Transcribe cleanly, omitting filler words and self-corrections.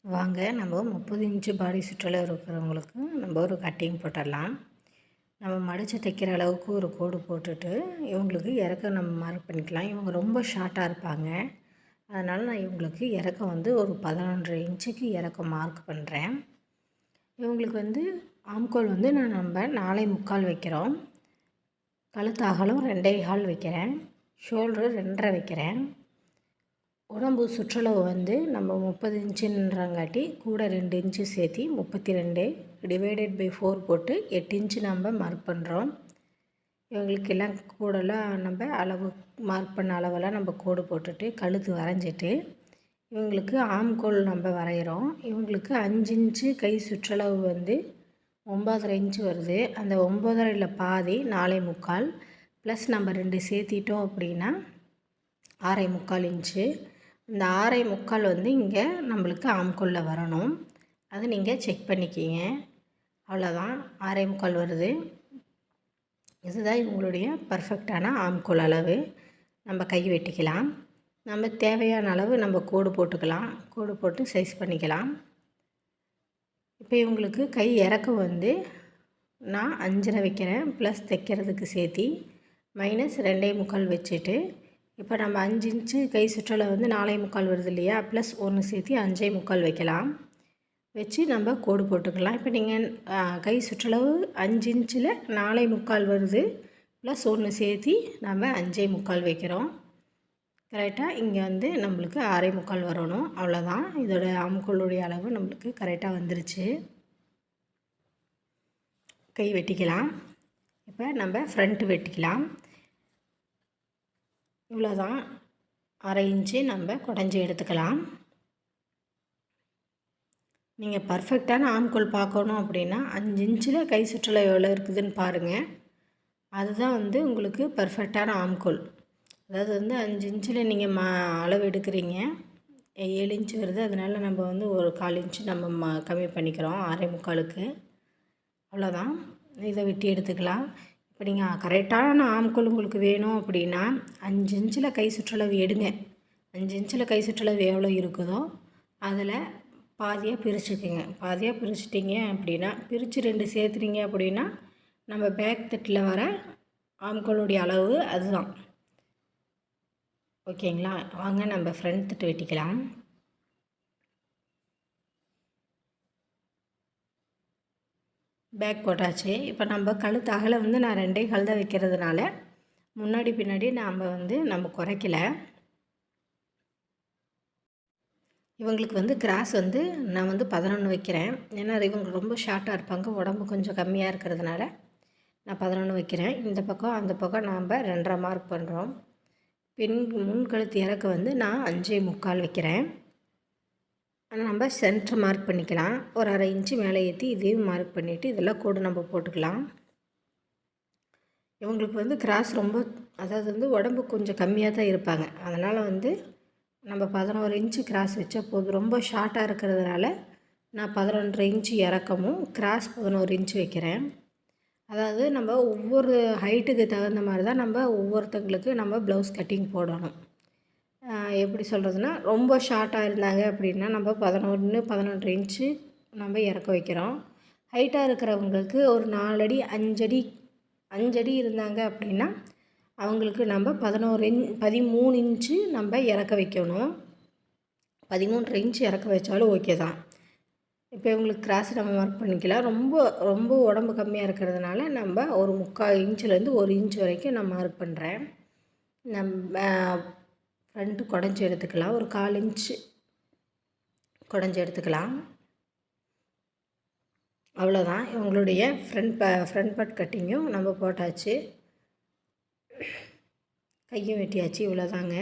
வாங்க நம்ம 30 இன்ச்சு பாடி சுற்றளவு இருக்கிறவங்களுக்கு நம்ம ஒரு கட்டிங் போட்டுடலாம். நம்ம மடித்து தைக்கிற அளவுக்கு ஒரு கோடு போட்டுட்டு இவங்களுக்கு இறக்கம் நம்ம மார்க் பண்ணிக்கலாம். இவங்க ரொம்ப ஷார்ட்டாக இருப்பாங்க. அதனால் நான் இவங்களுக்கு இறக்கம் ஒரு 11.5 இன்ச்சுக்கு இறக்கம் மார்க் பண்ணுறேன். இவங்களுக்கு ஆம்கோல் நம்ம 4.25 வைக்கிறோம். கழுத்து அகலம் 2.25 வைக்கிறேன். ஷோல்டரு 2.5 வைக்கிறேன். உடம்பு சுற்றளவு நம்ம 30 இன்ச்சுன்றங்காட்டி கூட 2 இன்ச்சு சேர்த்தி 32 /4 போட்டு 8 இன்ச்சு நம்ம மார்க் பண்ணுறோம். இவங்களுக்கு எல்லாம் கூடலாம் நம்ம அளவு மார்க் பண்ண அளவெல்லாம் நம்ம கோடு போட்டுட்டு கழுத்து வரைஞ்சிட்டு இவங்களுக்கு ஆம்கோல் நம்ம வரைகிறோம். இவங்களுக்கு 5 இன்ச்சு கை சுற்றளவு 9.5 இன்ச்சு வருது. அந்த 9.5ல் பாதி 4.25 ப்ளஸ் நம்ம 2 சேர்த்திட்டோம் அப்படின்னா 6.25 இன்ச்சு. இந்த 6.25 இங்கே நம்மளுக்கு ஆம்கோலில் வரணும். அது நீங்கள் செக் பண்ணிக்கிங்க. அவ்வளோதான், 6.25 வருது. இதுதான் இவங்களுடைய பர்ஃபெக்டான ஆம்கோல் அளவு. நம்ம கை வெட்டிக்கலாம். நம்ம தேவையான அளவு நம்ம கோடு போட்டுக்கலாம். கோடு போட்டு சைஸ் பண்ணிக்கலாம். இப்போ இவங்களுக்கு கை இறக்கம் நான் 5.5 வைக்கிறேன். ப்ளஸ் தைக்கிறதுக்கு சேர்த்தி -2.25 வச்சுட்டு இப்போ நம்ம 5 இன்ச்சு கை சுற்றளவு 4.25 வருது இல்லையா, ப்ளஸ் 1 சேர்த்தி 5.25 வைக்கலாம். வச்சு நம்ம கோடு போட்டுக்கலாம். இப்போ நீங்கள் கை சுற்றளவு 5 இன்ச்சில் 4.25 வருது, ப்ளஸ் 1 சேர்த்தி நம்ம 5.25 வைக்கிறோம். கரெக்டாக இங்கே நம்மளுக்கு 6.25 வரணும். அவ்வளோதான், இதோட ஆம்கோலுடைய அளவு நம்மளுக்கு கரெக்டாக வந்துருச்சு. கை வெட்டிக்கலாம். இப்போ நம்ம ஃப்ரண்ட்டு வெட்டிக்கலாம். இவ்வளோதான், 1/2 இன்ச்சு நம்ம குடஞ்சி எடுத்துக்கலாம். நீங்கள் பர்ஃபெக்டான ஆம்கோல் பார்க்கணும் அப்படின்னா 5 இன்ச்சில் கை சுற்றளவு எவ்வளோ இருக்குதுன்னு பாருங்கள். அதுதான் உங்களுக்கு பர்ஃபெக்டான ஆம்கோல். அதாவது 5 இன்ச்சில் நீங்கள் அளவு எடுக்கிறீங்க, 7 இன்ச்சு வருது. அதனால் நம்ம ஒரு 1/4 இன்ச்சு நம்ம கம்மி பண்ணிக்கிறோம் 6.25க்கு. அவ்வளோதான், இதை வெட்டி எடுத்துக்கலாம். இப்போ நீங்கள் கரெக்டான ஆம்கோல் உங்களுக்கு வேணும் அப்படின்னா 5 இன்ச்சில் கை சுற்றளவு எடுங்க. 5 இன்ச்சில் கை சுற்றளவு எவ்வளோ இருக்குதோ அதில் பாதியாக பிரிச்சுக்குங்க. பாதியாக பிரிச்சுட்டிங்க அப்படின்னா, பிரித்து 2 சேர்த்துறீங்க அப்படின்னா நம்ம பேக் தட்டில் வர ஆம்கோலுடைய அளவு அதுதான். ஓகேங்களா? வாங்க நம்ம ஃப்ரண்ட் தட்டு வெட்டிக்கலாம். பேக் போட்டாச்சு. இப்போ நம்ம கழுத்து அகலம் நான் 2.25 தான் வைக்கிறதுனால முன்னாடி பின்னாடி நாம் நம்ம குறைக்கல. இவங்களுக்கு கிராஸ் நான் 11 வைக்கிறேன். ஏன்னா இவங்க ரொம்ப ஷார்ட்டாக இருப்பாங்க, உடம்பு கொஞ்சம் கம்மியாக இருக்கிறதுனால நான் 11 வைக்கிறேன். இந்த பக்கம் அந்த பக்கம் நாம் 2.5 மார்க் பண்ணுறோம். முன் கழுத்து இறக்க நான் 5.25 வைக்கிறேன். ஆனால் நம்ம சென்டர் மார்க் பண்ணிக்கலாம். ஒரு 1/2 இன்ச்சு மேலே ஏற்றி இதையும் மார்க் பண்ணிவிட்டு இதெல்லாம் கோடு நம்ம போட்டுக்கலாம். இவங்களுக்கு கிராஸ் ரொம்ப, அதாவது உடம்பு கொஞ்சம் கம்மியாக தான் இருப்பாங்க. அதனால் நம்ம 11 இன்ச்சு கிராஸ் வச்சா போதும். ரொம்ப ஷார்ட்டாக இருக்கிறதுனால நான் 11.5 இன்ச்சு இறக்கமும் கிராஸ் 11 இன்ச்சு வைக்கிறேன். அதாவது நம்ம ஒவ்வொரு ஹைட்டுக்கு தகுந்த மாதிரி தான் நம்ம ஒவ்வொருத்தங்களுக்கு நம்ம ப்ளவுஸ் கட்டிங் போடணும். எப்படி சொல்கிறதுனா, ரொம்ப ஷார்ட்டாக இருந்தாங்க அப்படின்னா நம்ம 11.5 இன்ச்சு நம்ம இறக்க வைக்கிறோம். ஹைட்டாக இருக்கிறவங்களுக்கு ஒரு 4 அடி 5 அடி இருந்தாங்க அப்படின்னா அவங்களுக்கு நம்ம 13 இன்ச்சு நம்ம இறக்க வைக்கணும். 13.5 இன்ச்சு இறக்க வச்சாலும் ஓகே தான். இப்போ இவங்களுக்கு கிராஸ் நம்ம மார்க் பண்ணிக்கலாம். ரொம்ப உடம்பு கம்மியாக இருக்கிறதுனால நம்ம ஒரு 3/4 இன்ச்சுலேருந்து 1 இன்ச் வரைக்கும் நான் மார்க் பண்ணுறேன். நம்ம ஃப்ரண்ட்டு குடஞ்சி எடுத்துக்கலாம். ஒரு 1/4 இன்ச்சு குடஞ்சி எடுத்துக்கலாம். அவ்வளோதான், இவங்களுடைய ஃப்ரண்ட் பார்ட் கட்டிங்கும் நம்ம போட்டாச்சு. கையும் வெட்டியாச்சு. இவ்வளோதாங்க.